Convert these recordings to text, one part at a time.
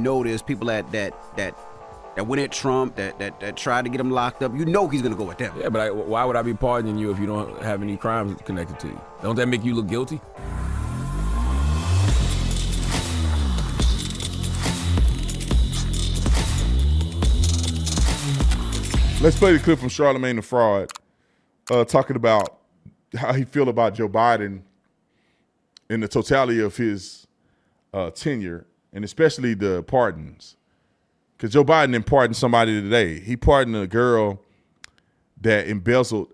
know there's people that went at Trump, that tried to get him locked up. You know he's gonna go at them. Yeah, but why would I be pardoning you if you don't have any crimes connected to you? Don't that make you look guilty? Let's play the clip from Charlamagne the Fraud talking about how he feel about Joe Biden in the totality of his tenure, and especially the pardons. Because Joe Biden didn't pardon somebody today. He pardoned a girl that embezzled.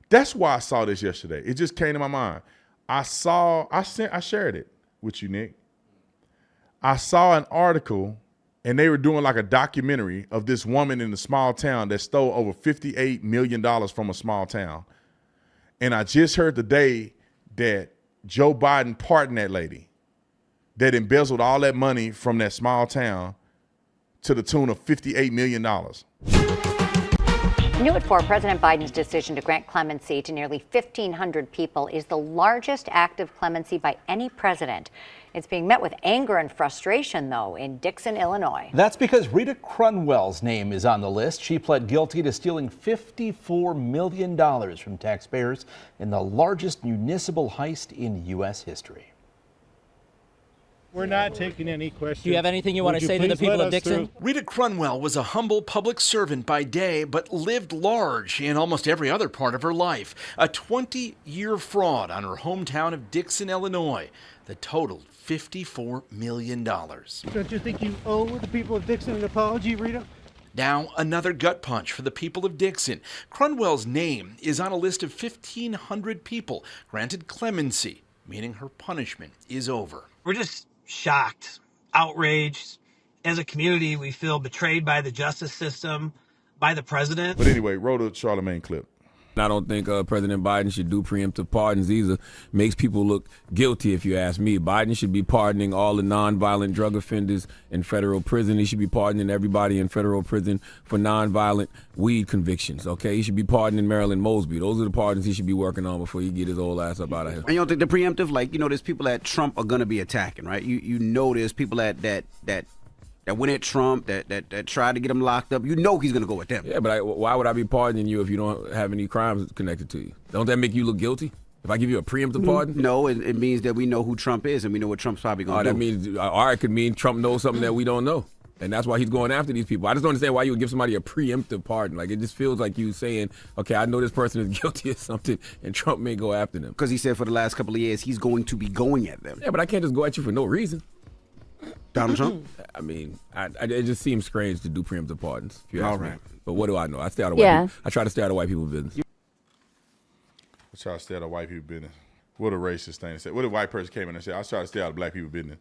That's why I saw this yesterday. It just came to my mind. I shared it with you, Nick. I saw an article, and they were doing like a documentary of this woman in a small town that stole over $58 million from a small town. And I just heard today that Joe Biden pardoned that lady that embezzled all that money from that small town to the tune of $58 million. New at 4, President Biden's decision to grant clemency to nearly 1,500 people is the largest act of clemency by any president. It's being met with anger and frustration, though, in Dixon, Illinois. That's because Rita Crunwell's name is on the list. She pled guilty to stealing $54 million from taxpayers in the largest municipal heist in U.S. history. We're not taking any questions. Do you have anything you want to say to the people of Dixon? Rita Crunwell was a humble public servant by day, but lived large in almost every other part of her life. A 20-year fraud on her hometown of Dixon, Illinois, that totaled $54 million. Don't you think you owe the people of Dixon an apology, Rita? Now, another gut punch for the people of Dixon. Crunwell's name is on a list of 1,500 people granted clemency, meaning her punishment is over. We're just shocked, outraged. As a community, we feel betrayed by the justice system, by the president. But anyway, roll the Charlamagne clip. I don't think President Biden should do preemptive pardons either. Makes people look guilty, if you ask me. Biden should be pardoning all the nonviolent drug offenders in federal prison. He should be pardoning everybody in federal prison for nonviolent weed convictions, okay? He should be pardoning Marilyn Mosby. Those are the pardons he should be working on before he get his old ass up out of here. And you don't think the preemptive, like, you know, there's people that Trump are going to be attacking, right? You know there's people that went at Trump, that tried to get him locked up. You know he's going to go at them. Yeah, but why would I be pardoning you if you don't have any crimes connected to you? Don't that make you look guilty? If I give you a preemptive pardon? No, it means that we know who Trump is and we know what Trump's probably going to do. That means, or it could mean Trump knows something that we don't know. And that's why he's going after these people. I just don't understand why you would give somebody a preemptive pardon. Like, it just feels like you saying, okay, I know this person is guilty of something, and Trump may go after them. Because he said for the last couple of years he's going to be going at them. Yeah, but I can't just go at you for no reason. Donald Trump? I mean, it just seems strange to do preemptive pardons. If you ask All me. right. But what do I know? I stay out of white people. I try to stay out of white people's business. I try to stay out of white people's business. What a racist thing to say. What if a white person came in and said, I try to stay out of black people's business?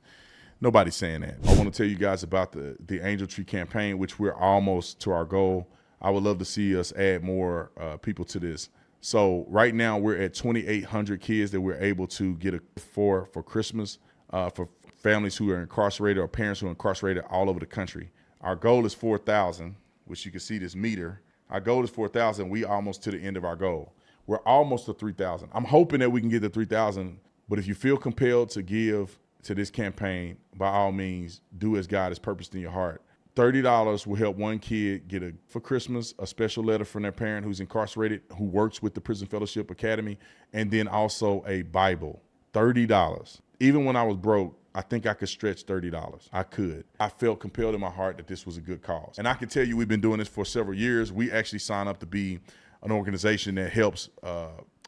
Nobody's saying that. I want to tell you guys about the Angel Tree campaign, which we're almost to our goal. I would love to see us add more people to this. So right now we're at 2,800 kids that we're able to get for Christmas for families who are incarcerated or parents who are incarcerated all over the country. Our goal is 4,000, which you can see this meter. Our goal is 4,000. We almost to the end of our goal. We're almost to 3,000. I'm hoping that we can get to 3,000, but if you feel compelled to give to this campaign, by all means, do as God has purposed in your heart. $30 will help one kid get for Christmas, a special letter from their parent who's incarcerated, who works with the Prison Fellowship Academy, and then also a Bible. $30. Even when I was broke, I think I could stretch $30. I could. I felt compelled in my heart that this was a good cause. And I can tell you we've been doing this for several years. We actually sign up to be an organization that helps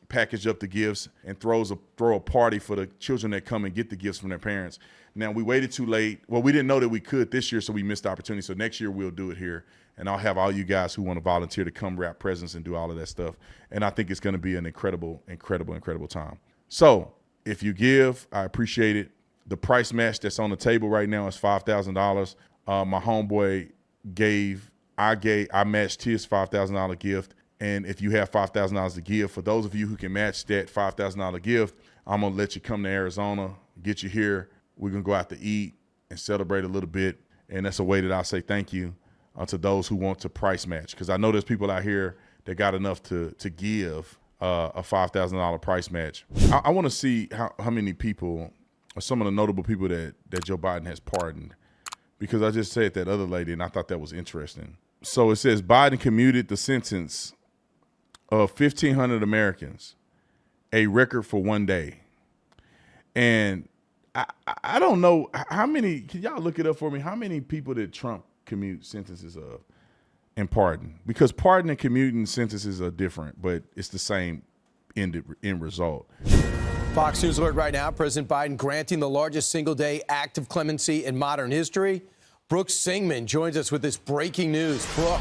package up the gifts and throw a party for the children that come and get the gifts from their parents. Now, we waited too late. Well, we didn't know that we could this year, so we missed the opportunity. So next year we'll do it here. And I'll have all you guys who want to volunteer to come wrap presents and do all of that stuff. And I think it's going to be an incredible, incredible, incredible time. So if you give, I appreciate it. The price match that's on the table right now is $5,000. My homeboy I matched his $5,000 gift. And if you have $5,000 to give, for those of you who can match that $5,000 gift, I'm going to let you come to Arizona, get you here. We're going to go out to eat and celebrate a little bit. And that's a way that I'll say thank you to those who want to price match. Because I know there's people out here that got enough to give a $5,000 price match. I want to see how many people, or some of the notable people that Joe Biden has pardoned. because I just said that other lady, and I thought that was interesting. So it says Biden commuted the sentence of 1,500 Americans, a record for one day. And I don't know how many, can y'all look it up for me? How many people did Trump commute sentences of and pardon? Because pardon and commuting sentences are different, but it's the same end result. Fox News alert right now. President Biden granting the largest single-day act of clemency in modern history. Brooke Singman joins us with this breaking news. Brooke.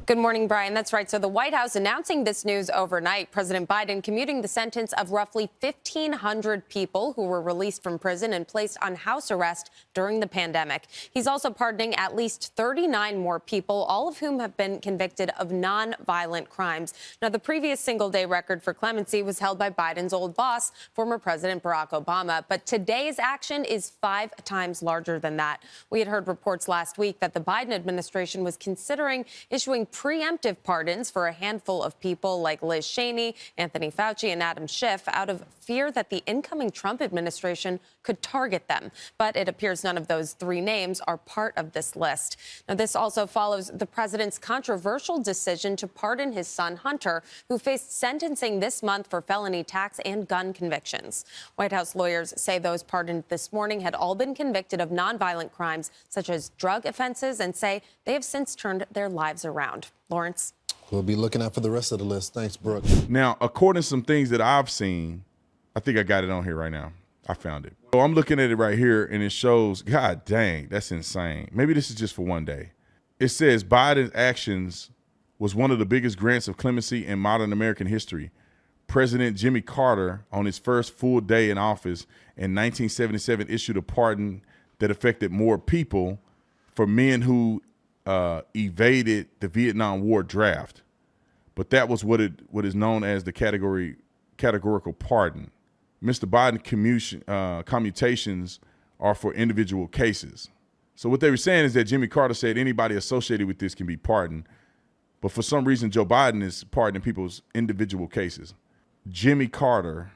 Good morning, Brian. That's right. So the White House announcing this news overnight. President Biden commuting the sentence of roughly 1,500 people who were released from prison and placed on house arrest during the pandemic. He's also pardoning at least 39 more people, all of whom have been convicted of non-violent crimes. Now, the previous single-day record for clemency was held by Biden's old boss, former President Barack Obama. But today's action is 5 times larger than that. We had heard reports last week that the Biden administration was considering issuing preemptive pardons for a handful of people like Liz Cheney, Anthony Fauci, and Adam Schiff out of fear that the incoming Trump administration could target them. But it appears none of those 3 names are part of this list. Now, this also follows the president's controversial decision to pardon his son Hunter, who faced sentencing this month for felony tax and gun convictions. White House lawyers say those pardoned this morning had all been convicted of nonviolent crimes such as drug offenses and say they have since turned their lives around. Lawrence. We'll be looking out for the rest of the list. Thanks, Brooke. Now, according to some things that I've seen, I think I got it on here right now. I found it. So I'm looking at it right here, and it shows, God dang, that's insane. Maybe this is just for one day. It says Biden's actions was one of the biggest grants of clemency in modern American history. President Jimmy Carter, on his first full day in office in 1977, issued a pardon that affected more people for men who evaded the Vietnam War draft, but that was what is known as the categorical pardon. Mr. Biden commutations are for individual cases. So what they were saying is that Jimmy Carter said anybody associated with this can be pardoned, but for some reason Joe Biden is pardoning people's individual cases. Jimmy Carter,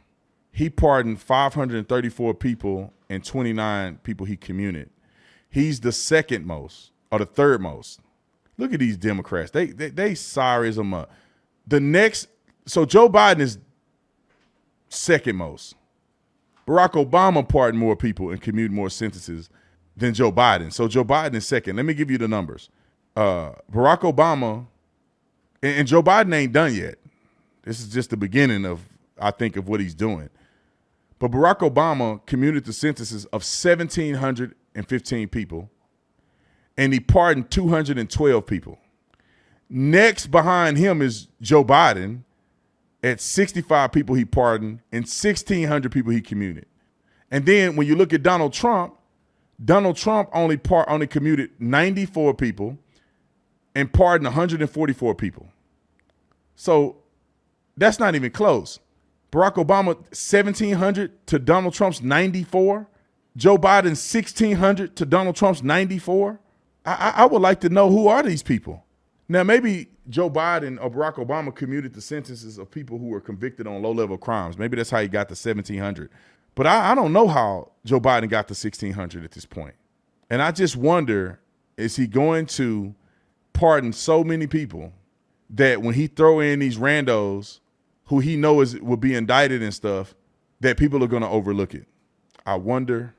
he pardoned 534 people and 29 people he commuted. He's the second most. Or the third most. Look at these Democrats. They sorry as a mug. So Joe Biden is second most. Barack Obama pardoned more people and commuted more sentences than Joe Biden. So Joe Biden is second. Let me give you the numbers. Barack Obama and Joe Biden ain't done yet. This is just the beginning of, I think, of what he's doing. But Barack Obama commuted the sentences of 1,715 people. And he pardoned 212 people. Next behind him is Joe Biden at 65 people he pardoned and 1,600 people he commuted. And then when you look at Donald Trump only commuted 94 people and pardoned 144 people. So that's not even close. Barack Obama, 1,700 to Donald Trump's 94. Joe Biden, 1,600 to Donald Trump's 94. I would like to know, who are these people? Now, maybe Joe Biden or Barack Obama commuted the sentences of people who were convicted on low-level crimes. Maybe that's how he got to 1,700. But I don't know how Joe Biden got to 1,600 at this point. And I just wonder, is he going to pardon so many people that when he throw in these randos who he knows will be indicted and stuff, that people are going to overlook it? I wonder.